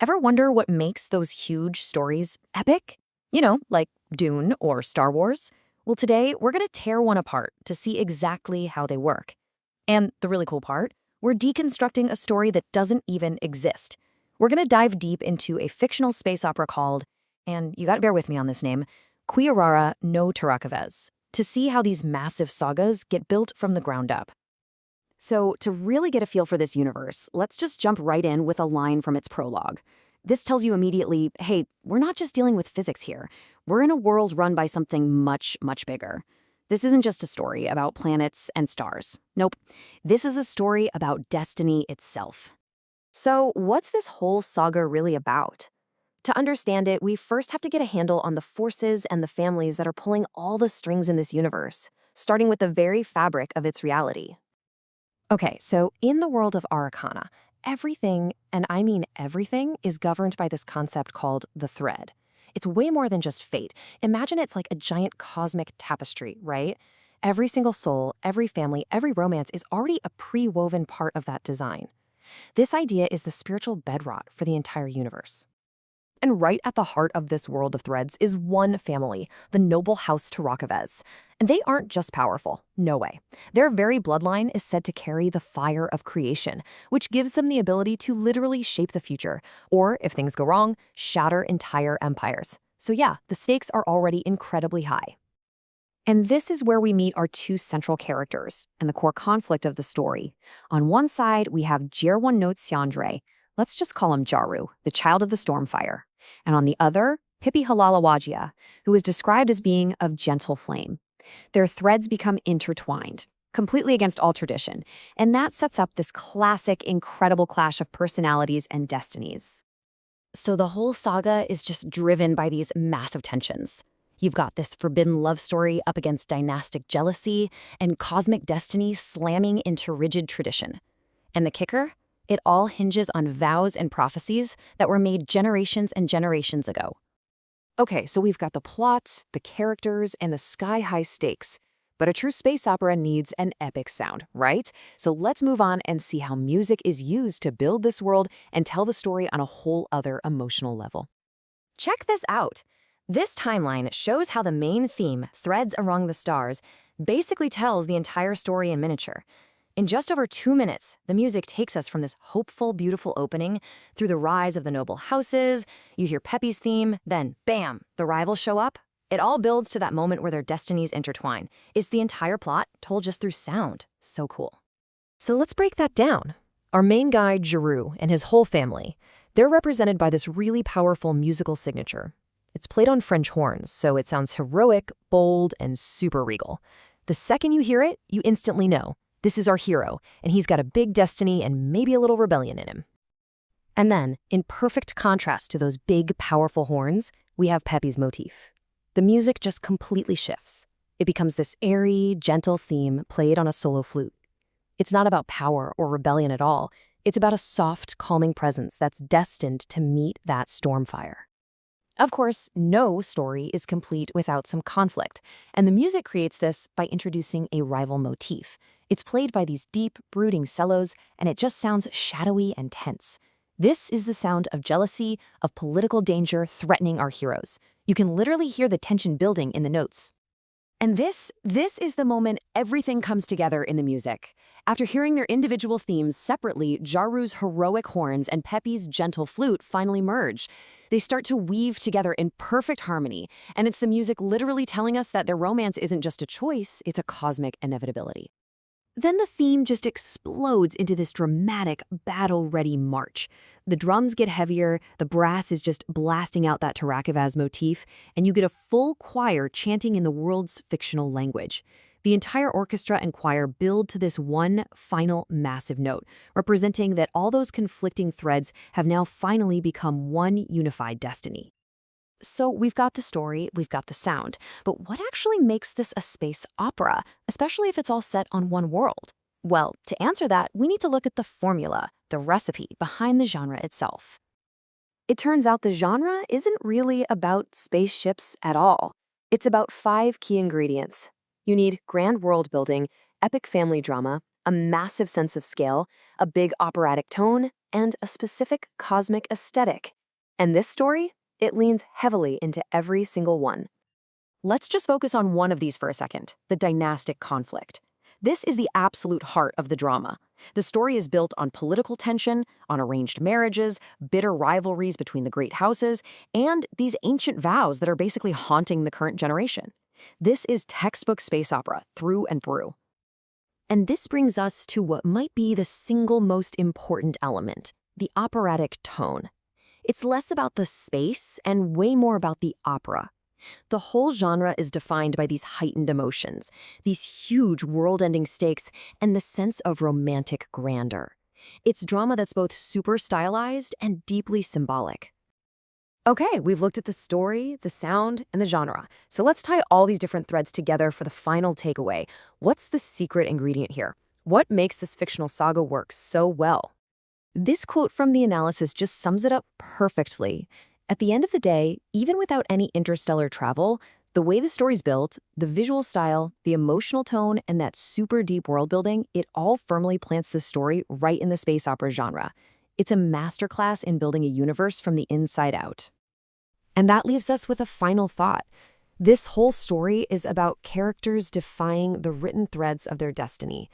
Ever wonder what makes those huge stories epic? Like Dune or Star Wars? Well, today we're going to tear one apart to see exactly how they work. And the really cool part, we're deconstructing a story that doesn't even exist. We're going to dive deep into a fictional space opera called, and you got to bear with me on this name, Qhiyarra no Tarraqhavvezz, to see how these massive sagas get built from the ground up. So, to really get a feel for this universe, let's just jump right in with a line from its prologue. This tells you immediately, hey, we're not just dealing with physics here. We're in a world run by something much, much bigger. This isn't just a story about planets and stars. Nope. This is a story about destiny itself. So, what's this whole saga really about? To understand it, we first have to get a handle on the forces and the families that are pulling all the strings in this universe, starting with the very fabric of its reality. Okay, so in the world of Arcana, everything, and I mean everything, is governed by this concept called the thread. It's way more than just fate. Imagine it's like a giant cosmic tapestry, right? Every single soul, every family, every romance is already a pre-woven part of that design. This idea is the spiritual bedrock for the entire universe. And right at the heart of this world of threads is one family, the noble house Tarraqhavvezz. And they aren't just powerful, no way. Their very bloodline is said to carry the fire of creation, which gives them the ability to literally shape the future, or, if things go wrong, shatter entire empires. So yeah, the stakes are already incredibly high. And this is where we meet our two central characters and the core conflict of the story. On one side, we have Qhiyarra, let's just call him Jaru, the child of the Stormfire. And on the other, Pippi Halalawagia, who is described as being of gentle flame. Their threads become intertwined, completely against all tradition, and that sets up this classic, incredible clash of personalities and destinies. So the whole saga is just driven by these massive tensions. You've got this forbidden love story up against dynastic jealousy and cosmic destiny slamming into rigid tradition. And the kicker? It all hinges on vows and prophecies that were made generations and generations ago. Okay, so we've got the plot, the characters, and the sky-high stakes. But a true space opera needs an epic sound, right? So let's move on and see how music is used to build this world and tell the story on a whole other emotional level. Check this out. This timeline shows how the main theme, Threads Among the Stars, basically tells the entire story in miniature. In just over 2 minutes, the music takes us from this hopeful, beautiful opening through the rise of the noble houses, you hear Peppy's theme, then bam, the rivals show up. It all builds to that moment where their destinies intertwine. It's the entire plot told just through sound. So cool. So let's break that down. Our main guy, Jaru, and his whole family, they're represented by this really powerful musical signature. It's played on French horns, so it sounds heroic, bold, and super regal. The second you hear it, you instantly know. This is our hero, and he's got a big destiny and maybe a little rebellion in him. And then, in perfect contrast to those big, powerful horns, we have Peppy's motif. The music just completely shifts. It becomes this airy, gentle theme played on a solo flute. It's not about power or rebellion at all. It's about a soft, calming presence that's destined to meet that stormfire. Of course, no story is complete without some conflict, and the music creates this by introducing a rival motif. It's played by these deep, brooding cellos, and it just sounds shadowy and tense. This is the sound of jealousy, of political danger threatening our heroes. You can literally hear the tension building in the notes. And this is the moment everything comes together in the music. After hearing their individual themes separately, Jaru's heroic horns and Peppy's gentle flute finally merge. They start to weave together in perfect harmony, and it's the music literally telling us that their romance isn't just a choice, it's a cosmic inevitability. Then the theme just explodes into this dramatic, battle-ready march. The drums get heavier, the brass is just blasting out that Tarraqhavvezz motif, and you get a full choir chanting in the world's fictional language. The entire orchestra and choir build to this one final massive note, representing that all those conflicting threads have now finally become one unified destiny. So we've got the story, we've got the sound, but what actually makes this a space opera, especially if it's all set on one world? Well, to answer that, we need to look at the formula, the recipe behind the genre itself. It turns out the genre isn't really about spaceships at all. It's about 5 key ingredients. You need grand world building, epic family drama, a massive sense of scale, a big operatic tone, and a specific cosmic aesthetic. And this story, it leans heavily into every single one. Let's just focus on one of these for a second, the dynastic conflict. This is the absolute heart of the drama. The story is built on political tension, on arranged marriages, bitter rivalries between the great houses, and these ancient vows that are basically haunting the current generation. This is textbook space opera through and through. And this brings us to what might be the single most important element, the operatic tone. It's less about the space and way more about the opera. The whole genre is defined by these heightened emotions, these huge world-ending stakes, and the sense of romantic grandeur. It's drama that's both super stylized and deeply symbolic. Okay, we've looked at the story, the sound, and the genre. So let's tie all these different threads together for the final takeaway. What's the secret ingredient here? What makes this fictional saga work so well? This quote from the analysis just sums it up perfectly. At the end of the day, even without any interstellar travel, the way the story's built, the visual style, the emotional tone, and that super deep world building, it all firmly plants the story right in the space opera genre. It's a masterclass in building a universe from the inside out. And that leaves us with a final thought. This whole story is about characters defying the written threads of their destiny.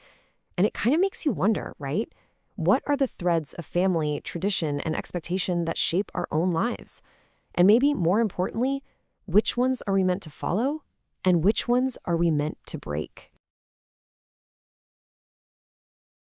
And it kind of makes you wonder, right? What are the threads of family, tradition, and expectation that shape our own lives? And maybe more importantly, which ones are we meant to follow and which ones are we meant to break?